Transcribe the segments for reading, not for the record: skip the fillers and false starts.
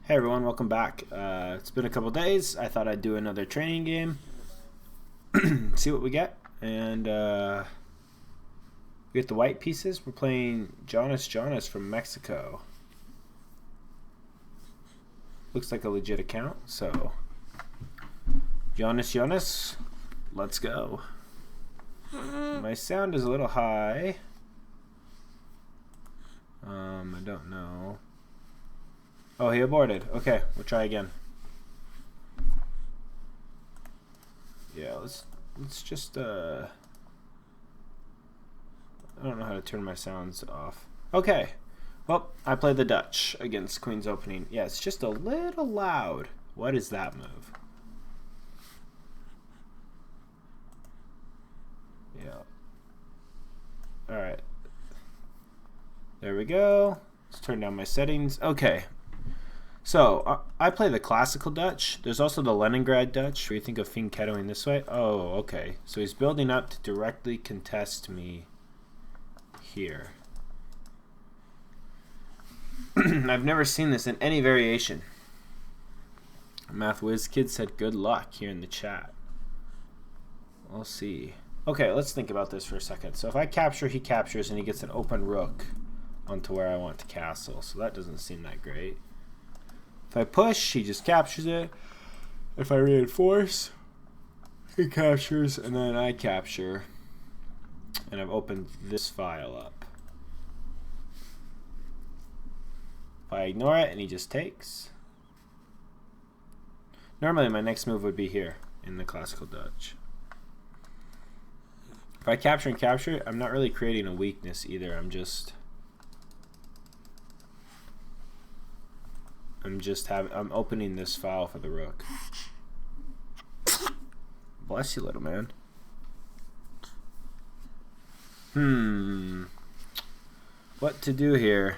Hey everyone, welcome back. It's been a couple days. I thought I'd do another training game, see what we get, and we get the white pieces. We're playing Jonas from Mexico. Looks like a legit account, so Jonas, let's go. My sound is a little high. I don't know. Oh, he aborted. Okay, we'll try again. Yeah, let's just I don't know how to turn my sounds off. Okay. Well, I play the Dutch against Queen's opening. Yeah, it's just a little loud. What is that move? Yeah. Alright. There we go. Let's turn down my settings. Okay. So, I play the classical Dutch. There's also the Leningrad Dutch, where you think of fianchettoing this way. Oh, okay. So he's building up to directly contest me here. I've never seen this in any variation. Math Whiz Kid said good luck here in the chat. We'll see. Okay, let's think about this for a second. So if I capture, he captures, and he gets an open rook onto where I want to castle. So that doesn't seem that great. If I push, he just captures it. If I reinforce, he captures, and then I capture. And I've opened this file up. If I ignore it and he just takes. Normally my next move would be here in the classical Dutch. If I capture and capture, I'm not really creating a weakness either. I'm opening this file for the rook. Bless you, little man. What to do here?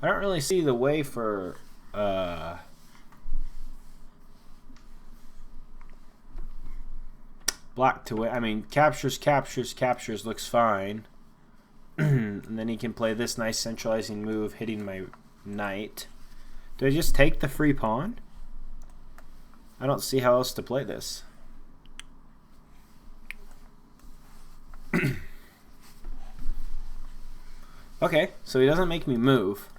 I don't really see the way for black to win. I mean, captures looks fine. And then he can play this nice centralizing move, hitting my knight. Do I just take the free pawn? I don't see how else to play this. Okay, so he doesn't make me move.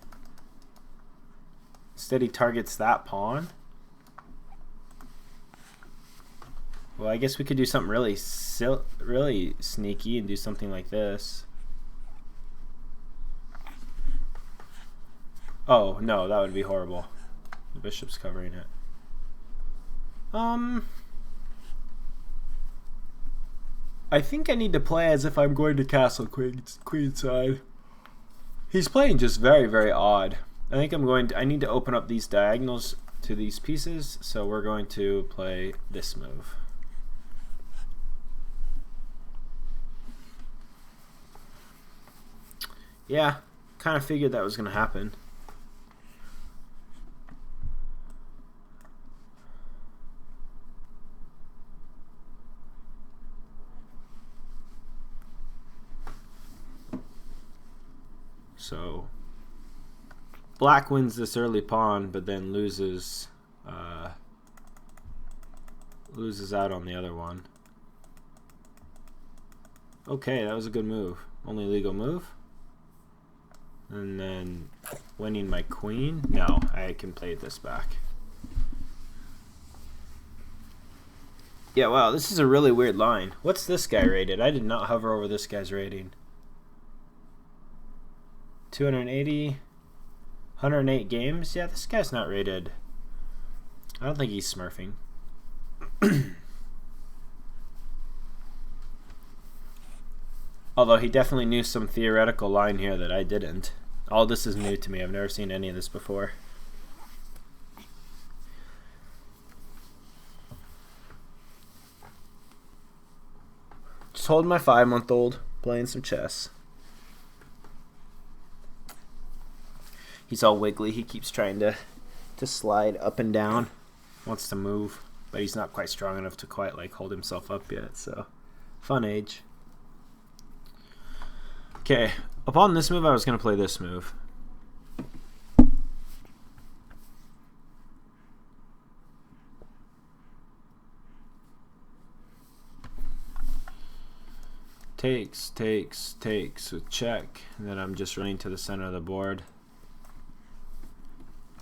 Instead he targets that pawn. Well, I guess we could do something really sneaky and do something like this. Oh, no, that would be horrible. The bishop's covering it. I think I need to play as if I'm going to castle queenside. He's playing just very, very odd. I think I need to open up these diagonals to these pieces, so we're going to play this move. Yeah, kind of figured that was going to happen. So black wins this early pawn, but then loses out on the other one. Okay, that was a good move. Only legal move. And then winning my queen. No, I can play this back. Yeah, wow, this is a really weird line. What's this guy rated? I did not hover over this guy's rating. 280, 108 games. Yeah, this guy's not rated. I don't think he's smurfing. Although he definitely knew some theoretical line here that I didn't. All this is new to me. I've never seen any of this before. Just holding my 5-month-old, playing some chess. He's all wiggly. He keeps trying to slide up and down. Wants to move, but he's not quite strong enough to quite like hold himself up yet. So, fun age. Okay, upon this move, I was going to play this move. takes with check, and then I'm just running to the center of the board.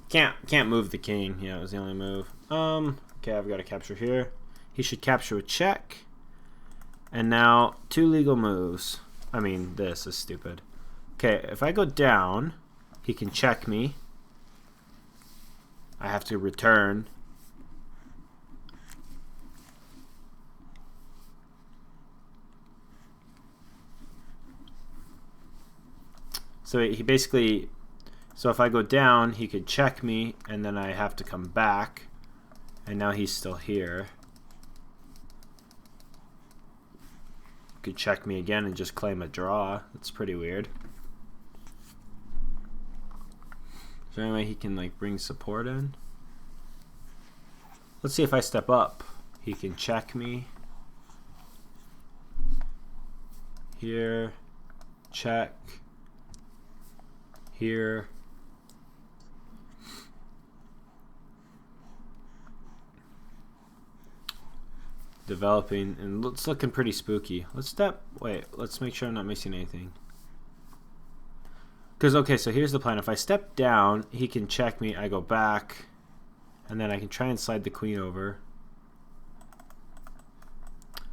Can't move the king. Yeah, it was the only move. Okay, I've got to capture here. He should capture with check. And now 2 legal moves. I mean, this is stupid. Okay, if I go down, he can check me. I have to return. So he basically, so if I go down, he could check me, and then I have to come back. And now he's still here. Could check me again and just claim a draw. That's pretty weird. Is there any way he can like bring support in? Let's see if I step up. He can check me. Here. Check. Here. Developing, and it's looking pretty spooky. Let's make sure I'm not missing anything. Because, okay, so here's the plan. If I step down, he can check me, I go back, and then I can try and slide the queen over.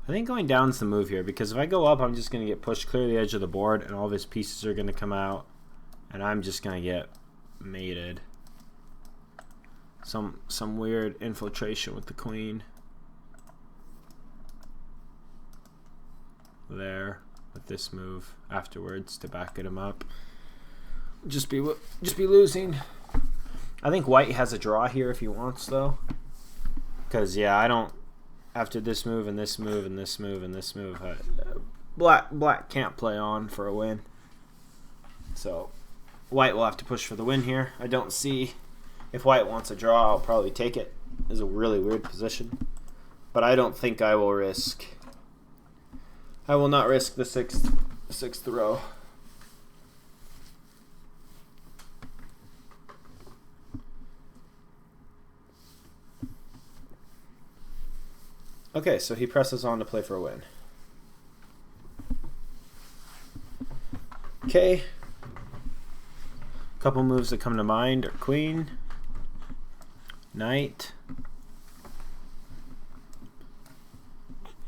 I think going down is the move here, because if I go up, I'm just going to get pushed clear to the edge of the board, and all of his pieces are going to come out, and I'm just going to get mated. Some weird infiltration with the queen. There with this move afterwards to back him up. Just be losing. I think white has a draw here if he wants though, because yeah, I don't. After this move and this move and this move and this move, black can't play on for a win. So white will have to push for the win here. I don't see, if white wants a draw, I'll probably take it. It's a really weird position, but I don't think I will risk. I will not risk the sixth row. Okay, so he presses on to play for a win. Okay. Couple moves that come to mind are queen, knight.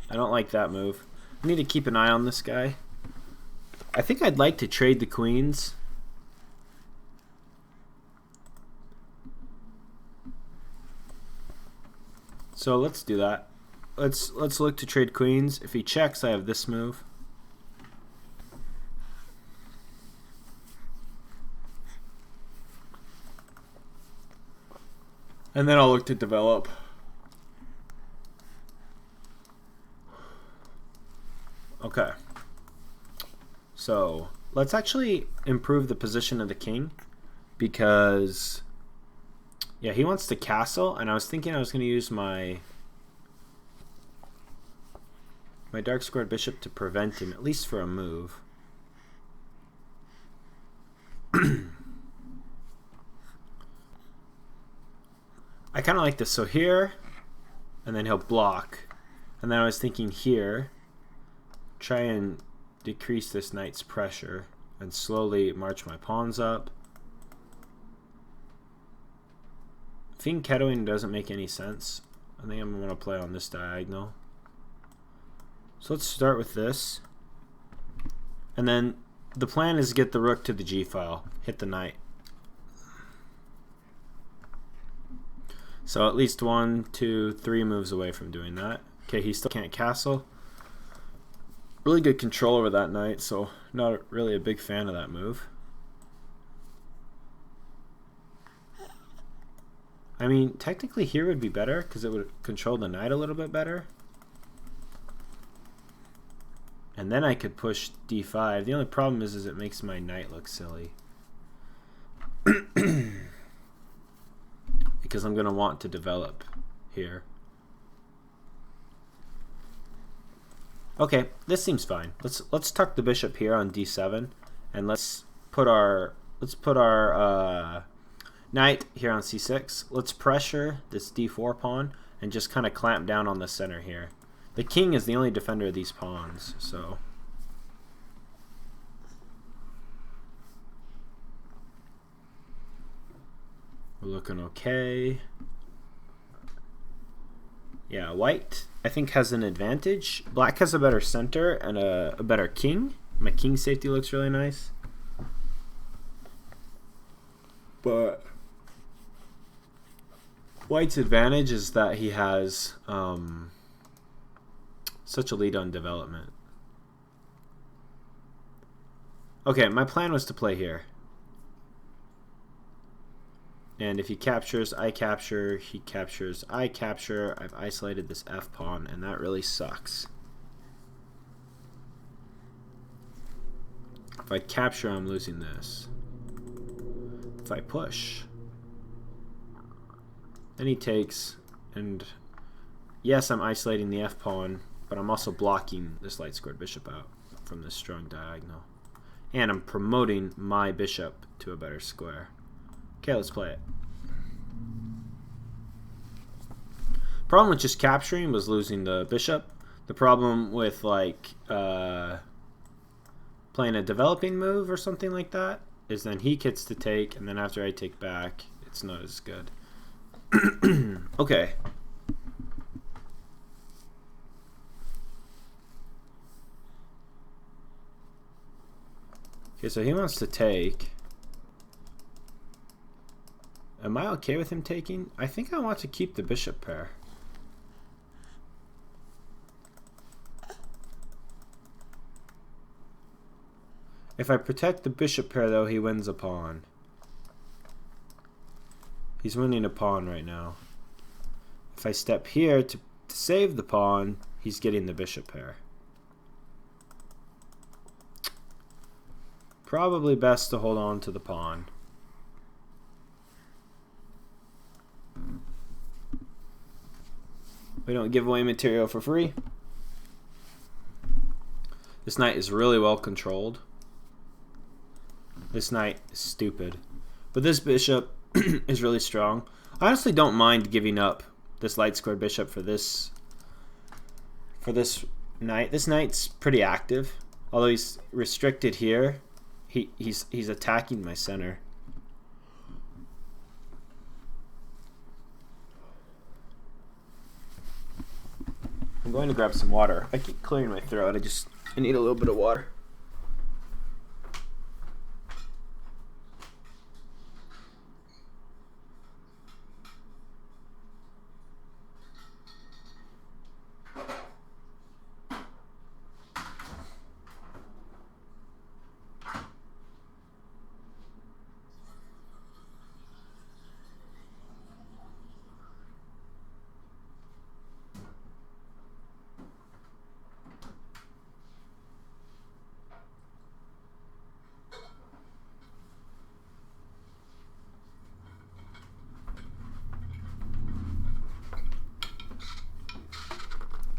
I don't like that move. I need to keep an eye on this guy. I think I'd like to trade the queens. So let's do that. Let's look to trade queens. If he checks, I have this move. And then I'll look to develop. Okay. So let's actually improve the position of the king, because yeah, he wants to castle, and I was thinking I was going to use my dark squared bishop to prevent him, at least for a move. I kind of like this. So here, and then he'll block, and then I was thinking here, try and decrease this knight's pressure and slowly march my pawns up. Fianchettoing doesn't make any sense. I think I'm going to play on this diagonal. So let's start with this. And then the plan is get the rook to the g file, hit the knight. So at least 1, 2, 3 moves away from doing that. Okay, he still can't castle. Really good control over that knight, so not really a big fan of that move. I mean, technically here would be better because it would control the knight a little bit better. And then I could push d5. The only problem is it makes my knight look silly. Because I'm going to want to develop here. Okay, this seems fine. Let's tuck the bishop here on d7, and let's put our knight here on c6. Let's pressure this d4 pawn and just kind of clamp down on the center here. The king is the only defender of these pawns, so We're looking okay. Yeah, white, I think, has an advantage. Black has a better center and a better king. My king safety looks really nice. But white's advantage is that he has such a lead on development. Okay, my plan was to play here. And if he captures, I capture. He captures, I capture. I've isolated this F pawn, and that really sucks. If I capture, I'm losing this. If I push, then he takes, and yes, I'm isolating the F pawn, but I'm also blocking this light squared bishop out from this strong diagonal. And I'm promoting my bishop to a better square. Okay, let's play it. Problem with just capturing was losing the bishop. The problem with like playing a developing move or something like that is then he gets to take, and then after I take back, it's not as good. Okay. Okay, so he wants to take. Am I okay with him taking? I think I want to keep the bishop pair. If I protect the bishop pair, though, he wins a pawn. He's winning a pawn right now. If I step here to save the pawn, he's getting the bishop pair. Probably best to hold on to the pawn. We don't give away material for free. This knight is really well controlled. This knight is stupid. But this bishop is really strong. I honestly don't mind giving up this light squared bishop for this knight. This knight's pretty active. Although he's restricted here, he's attacking my center. I'm going to grab some water. I keep clearing my throat. I need a little bit of water.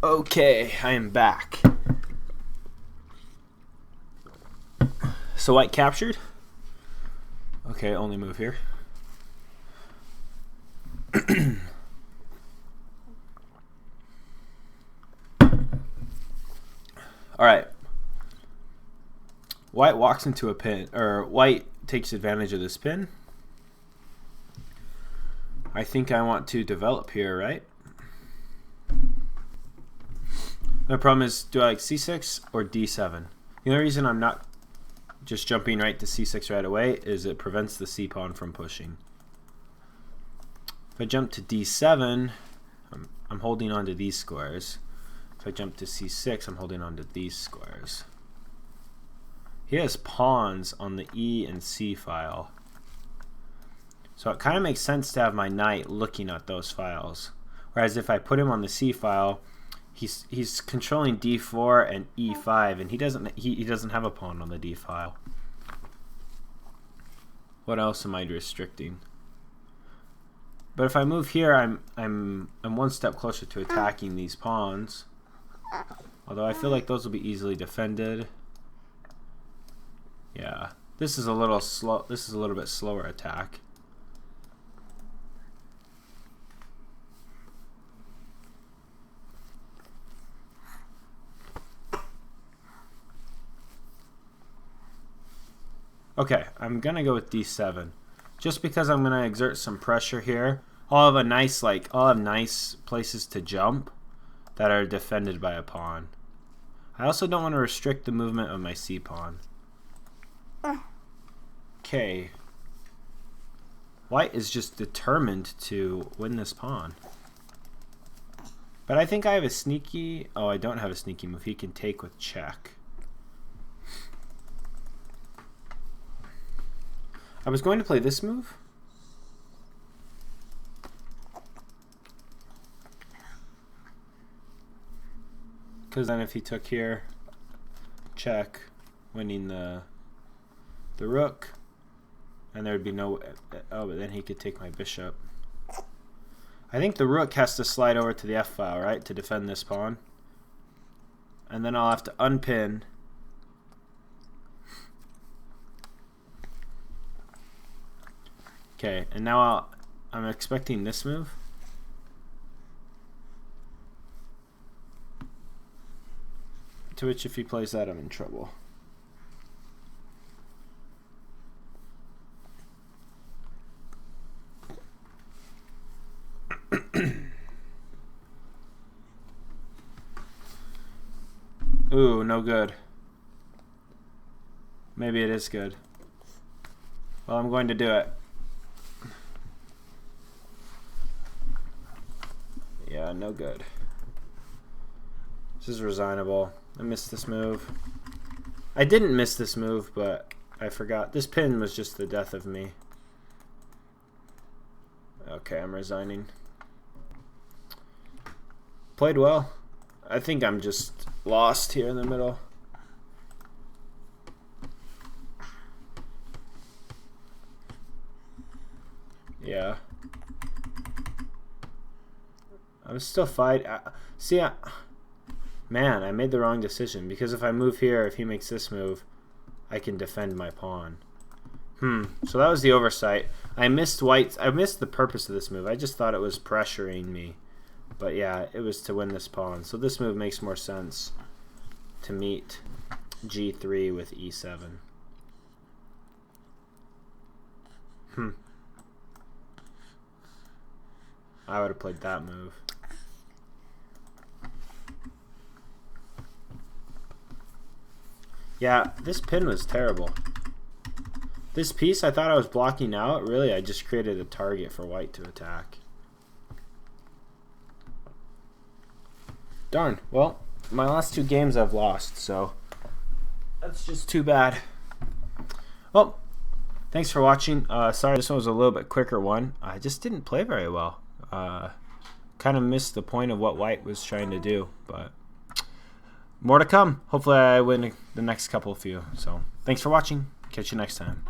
Okay, I am back. So white captured. Okay, only move here. Alright. White walks into a pin, or white takes advantage of this pin. I think I want to develop here, right? The problem is, do I like c6 or d7? The only reason I'm not just jumping right to c6 right away is it prevents the c pawn from pushing. If I jump to d7, I'm holding on to these squares. If I jump to c6, I'm holding on to these squares. He has pawns on the e and c file. So it kind of makes sense to have my knight looking at those files. Whereas if I put him on the c file, he's controlling d4 and e5, and he doesn't have a pawn on the d file. What else am I restricting? But if I move here, I'm one step closer to attacking these pawns. Although I feel like those will be easily defended. Yeah, this is a little slow. This is a little bit slower attack. Okay, I'm gonna go with d7. just because I'm gonna exert some pressure here. I'll have nice places to jump that are defended by a pawn. I also don't want to restrict the movement of my c pawn. Okay. White is just determined to win this pawn. But I think I have a sneaky... Oh, I don't have a sneaky move. He can take with check. I was going to play this move. Because then if he took here, check, winning the rook, and there would be no... Oh, but then he could take my bishop. I think the rook has to slide over to the f-file, right, to defend this pawn. And then I'll have to unpin. Okay, and now I'm expecting this move. To which if he plays that, I'm in trouble. Ooh, no good. Maybe it is good. Well, I'm going to do it. Yeah, no good. This is resignable. I missed this move. I didn't miss this move, but I forgot. This pin was just the death of me. Okay, I'm resigning. Played well. I think I'm just lost here in the middle. Yeah. I'm still fighting. See, man, I made the wrong decision, because if I move here, if he makes this move, I can defend my pawn. So that was the oversight. I missed the purpose of this move. I just thought it was pressuring me. But yeah, it was to win this pawn. So this move makes more sense to meet g3 with e7. I would have played that move. Yeah, this pin was terrible. This piece I thought I was blocking out. Really, I just created a target for white to attack. Darn. Well, my last two games I've lost, so that's just too bad. Well, thanks for watching. Sorry, this one was a little bit quicker one. I just didn't play very well. Kind of missed the point of what white was trying to do, but more to come. Hopefully I win the next couple of few. So thanks for watching. Catch you next time.